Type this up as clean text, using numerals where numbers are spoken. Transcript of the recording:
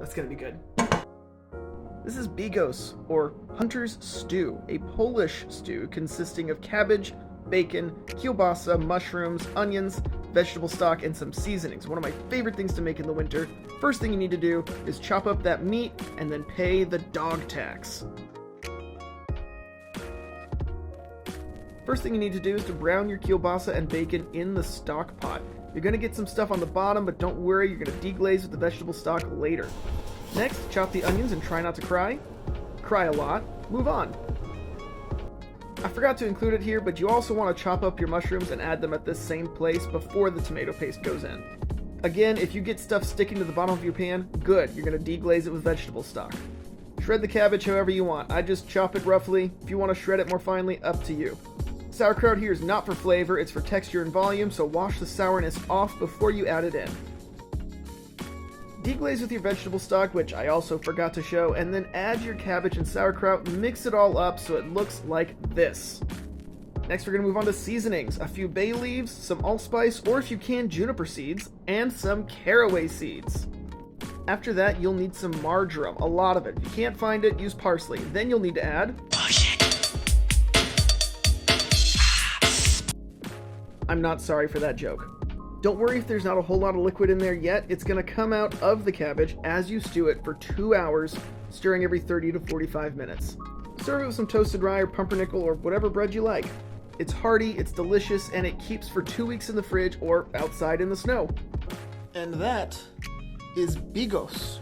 That's gonna be good. This is Bigos, or hunter's stew, a Polish stew consisting of cabbage, bacon, kielbasa, mushrooms, onions, vegetable stock, and some seasonings. One of my favorite things to make in the winter. First thing you need to do is chop up that meat and then pay the dog tax. First thing you need to do is to brown your kielbasa and bacon in the stock pot. You're going to get some stuff on the bottom, but don't worry, you're going to deglaze with the vegetable stock later. Next, chop the onions and try not to cry. Cry a lot. Move on. I forgot to include it here, but you also want to chop up your mushrooms and add them at this same place before the tomato paste goes in. Again, if you get stuff sticking to the bottom of your pan, good, you're going to deglaze it with vegetable stock. Shred the cabbage however you want. I just chop it roughly. If you want to shred it more finely, up to you. Sauerkraut here is not for flavor, it's for texture and volume, so wash the sourness off before you add it in. Deglaze with your vegetable stock, which I also forgot to show, and then add your cabbage and sauerkraut, mix it all up so it looks like this. Next we're going to move on to seasonings. A few bay leaves, some allspice, or if you can, juniper seeds, and some caraway seeds. After that, you'll need some marjoram, a lot of it. If you can't find it, use parsley. Then you'll need to add... I'm not sorry for that joke. Don't worry if there's not a whole lot of liquid in there yet. It's going to come out of the cabbage as you stew it for 2 hours, stirring every 30 to 45 minutes. Serve it with some toasted rye or pumpernickel or whatever bread you like. It's hearty, it's delicious, and it keeps for 2 weeks in the fridge or outside in the snow. And that is Bigos.